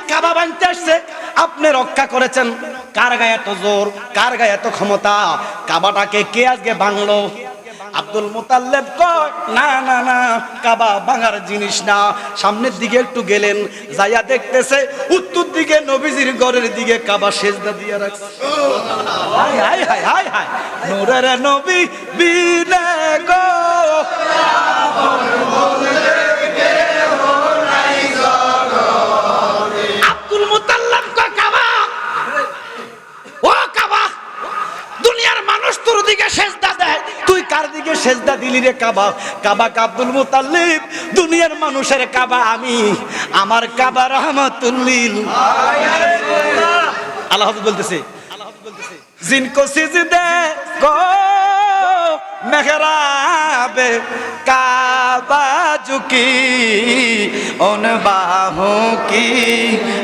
কাবা ভাঙতে আসছে, আপনি রক্ষা করেছেন। কার গায়ে এত জোর, কার গায়ে এত ক্ষমতা? কাবাটাকে কে আজকে ভাঙলো? আব্দুল মুতাল্লিব কয়, না না না, কাবা ভাঙার জিনিস না। সামনের দিকে একটু গেলেন, যাইয়া দেখতেছে উত্তর দিকে নবীজির ঘরের দিকে কাবা সেজদা দিয়ে রাখছে। হায় হায় হায় হায় হায়, নূরের নবী বিনে গো আব্দুল মুতাল্লিব কয়, কাবা, ও কাবা, দুনিয়ার মানুষ তোর দিকে সেজদা দেয়, তুই কার দিকে সেজদা দিলি রে? কাবা। কাবা আব্দুল মুতাল্লিব, দুনিয়ার মানুষের কাবা আমি, আমার কাবা রাহমাতুল লিল আল্লাহ বলতেছে, জিनको সিজদে কো মেহরাবে কাবা ঝুঁকি उन बाहों की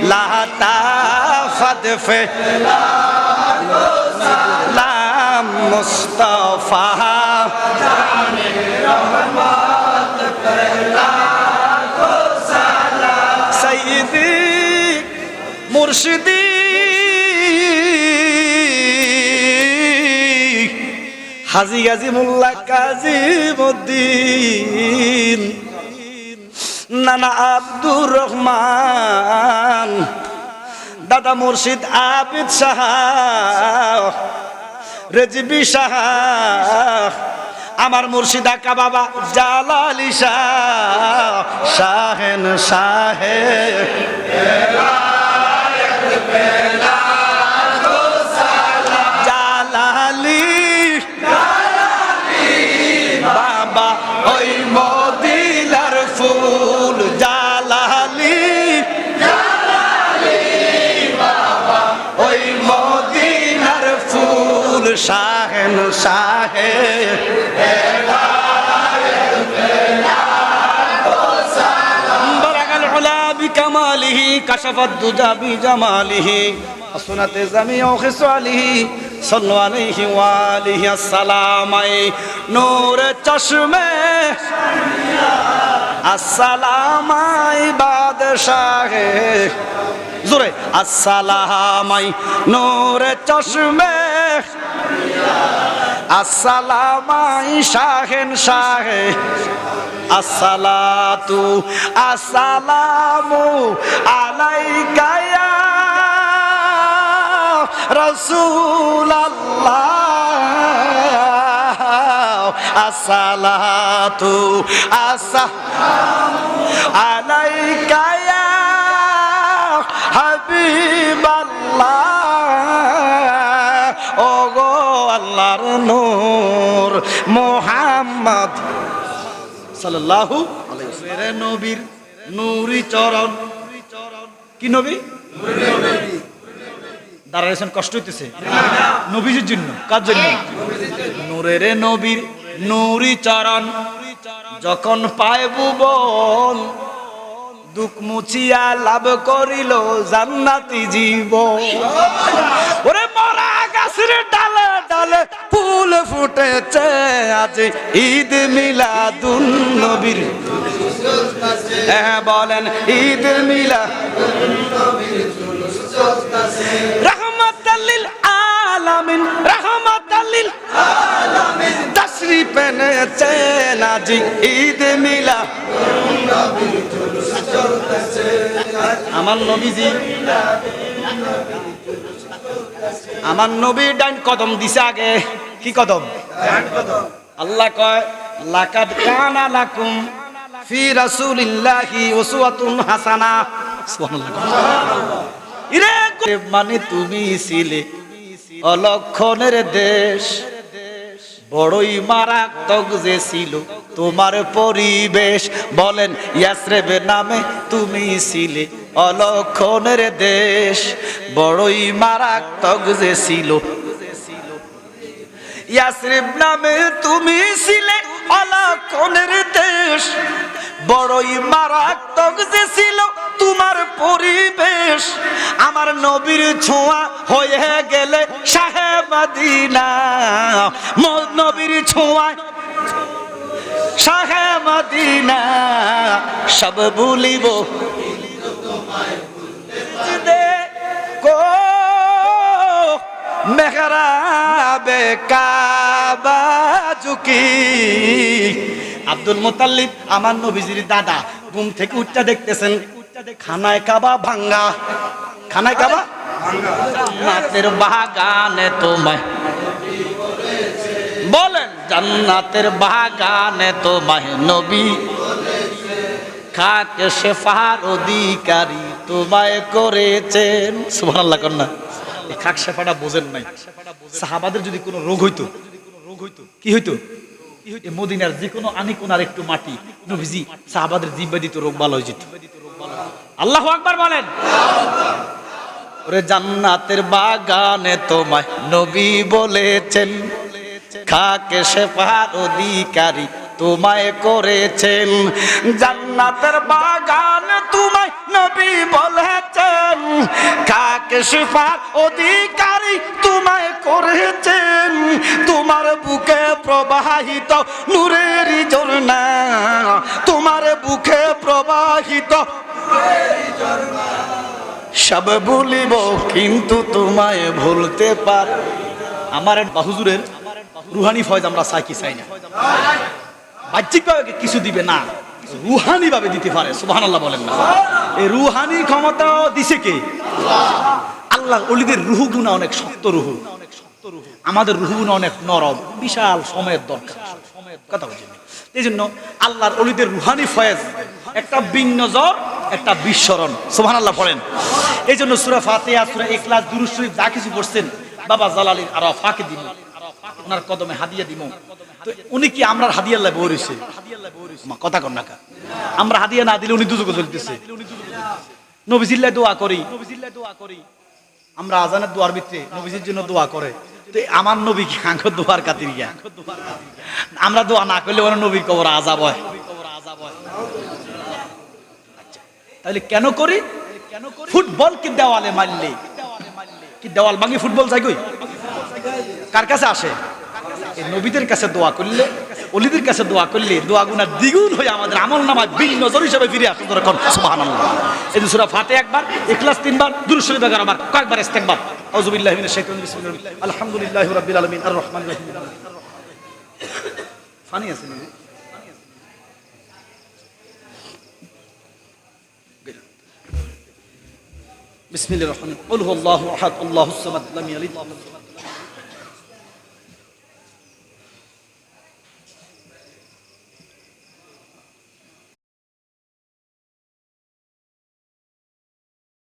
लाताफत पे लाम मुस्तफा सैयदी मुर्शिदी হাজী গাজী মোল্লা কাজীমউদ্দিন নানা আব্দুর রহমান, দাদা মুর্শিদ আবিদ শাহ, রেজবি শাহ, আমার মুর্শিদ আকা বাবা জালালি শাহ, শাহেন শাহে জালালি বাবা ওই মদিনার ফুল, জালালি বাবা ওই মদিনার ফুল, শাহেন শাহে বারাকাল উলা বিকামালিহি কাশাফাদ দুজা বিজামালিহি আসনাতে জামিউ খিসালিহি সাল্লু আলাইহি ওয়া আলিহি আসসালামাই নূর চশমে আসসালামাই বাদশাহে জোরে আসসালামাই নূর চশমে আসসালামাই শাহেন শাহে আসসালাতু আসসালামু আলাইকা ইয়া রাসূলুল্লাহ আসসালাতু আসসালামু আলাইকা ইয়া হাবিবাল্লাহ ও গো আল্লাহর নূর মুহাম্মদ সাল্লাল্লাহু আলাইহি ওয়াসাল্লাম নবীর নূরি চরণ। কি নবী? দাঁড়াইছেন, কষ্ট হইতেছে? নবীজির জন্য। কার জন্য? নূরের নবীর নূরি চরণ যখন পায় ভুবন, দুঃখ মুছিয়া লাভ করিল জান্নাতি জীবন। ওরে মরা গাছের ডালে ডালে ফুল ফুটেছে, আজ ঈদ মিলাদুন নবীর। হ্যাঁ বলেন ঈদ মিলাদুন নবীর। রহমাতাল লিল আলামিন, রহমাতাল লিল আলামিন তশরিফ এনেছে, আজ ঈদ মিলাদুন নবীর জুলুস চলতেছে। আমার নবীজি, আমার নবী ডান কদম দিছে আগে। কি কদম? ডান কদম। আল্লাহ কয় লাকাদ কানা লাকুম ফি রাসূলিল্লাহি উসওয়াতুন হাসানা। সুবহানাল্লাহ। ইরে মানে তুমি ছিলে অলক্ষণের দেশ, বড়ই মারাত্মক যে ছিল তোমার পরিবেশ। বলেন ইয়াসরিব নামে তুমি ছিলে অলক্ষণের দেশ, বড়ই মারাত্মক যে ছিল। ইয়াসরিব নামে তুমি ছিলে অলক্ষণের দেশ, বড়ই মারাত্মক যে ছিল তোমার পরিবেশ। আমার নবীর ছোঁয়া হয়ে গেলে শাহে মদিনা, নবীর ছোঁয়া শাহে মদিনা সব ভুলিব মেহরাবে কাবা ঝুঁকি। আব্দুল মুতাল্লিব আমার নবীজির দাদা ঘুম থেকে উঠতে দেখতেছেন খানায় কাবা ভাঙ্গা, খানায় কাবা জান্নাতের বাগানে তোমায় বলেন, জান্নাতের বাগানে তোমায় নবী খাকে শেফার অধিকারী তোমায় করেছেন। সুবহানাল্লাহ কন্যা, এই খাক শেফাটা বোঝেন নাই। সাহাবাদের যদি কোনো রোগ হইতো কি হইতো? এই মদিনার যে কোনো আনিকোনার একটু মাটি নবীজি সাহাবাদের জিব্বা দিত, রোগ ভালো হয়ে যেত। আল্লাহু আকবার বলেন। ওরে জান্নাতের বাগানে তোমায় নবী বলেছেন খাকে শেফার অধিকারী তোমায় করেছেন। জান্নাতের বাগানে তোমায় নবী বলেছেন খাকে শেফার অধিকারী তোমায় করেছেন। তোমার বুকে প্রবাহিত নূরের ঝর্ণা, তোমার বুকে প্রবাহিত সব ভুলিব কিন্তু তোমায় ভুলতে পার। আমার হুজুরের রুহানি ফয়েজ আমরা চাই কি চাই না? বাহ্যিকভাবে কিছু দিবে না, রুহানি ভাবে দিতে পারে। সুবহানাল্লাহ বলেন না? এই রুহানি ক্ষমতা দিছে কে? আল্লাহ। ওলিদের রুহু গুণা অনেক শক্ত রুহু, আমাদের রুহু গুণা অনেক নরম, বিশাল সময়ের দরকার। কথা বুঝেন? এই জন্য আল্লাহর ওলিদের রুহানি ফয়েজ একটা বিনজর, একটা বিস্মরণ। সুবহানাল্লাহ পড়েন। এই জন্য সূরা ফাতিহা, সূরা ইখলাস, দুরূদ শরীফ যা কিছু পড়ছেন বাবা জালালীর আরাফাকে দিব, ওনার কদমে হাদিয়া দিব। তো উনি কি আমরা হাদিয়া লাই বই রইছে? কথা কন না কা, আমরা হাদিয়া না দিলে উনি দুজকে জ্বলতেছে। নবীজিল্লাহ দোয়া করি, আমরা আজানের দোয়ার ভিতরে নবীজির জন্য দোয়া করে। তো আমার নবী কি আঙ্কর দোয়ার খাতির গিয়া আমরা দোয়া না করলে ওনার নবীর কবর আযাব হয়। তাহলে কেন করি? ফুটবল কি দেওয়ালে মারলে কি দেওয়াল ভাঙি ফুটবল যাই কই? কার কাছে আসে? এই নবীদের কাছে দোয়া করলে, ওলিদের কাছে দোয়া করলে দোয়া গুনাহ দ্বিগুণ হয়ে আমাদের আমল নামায় বিন নজর হিসেবে ফিরে আসে। তখন সুবহানাল্লাহ। এই যে সূরা ফাতিহা একবার, ইখলাস তিনবার, দুরূদ শরীফ 11 বার, কয়েকবার ইস্তেগফার। আউযু বিল্লাহি মিনাশ শাইতানির বিসমিল্লাহ আলহামদুলিল্লাহি রাব্বিল আলামিন আর রহমানির রহিম। ফানি আছে না? বিসমিল্লাহির রহমানির রহিম। কুল হুয়াল্লাহু আহাদ আল্লাহুস সামাদ লাম ইয়ালিদ ওয়া লাম ইউলাদ।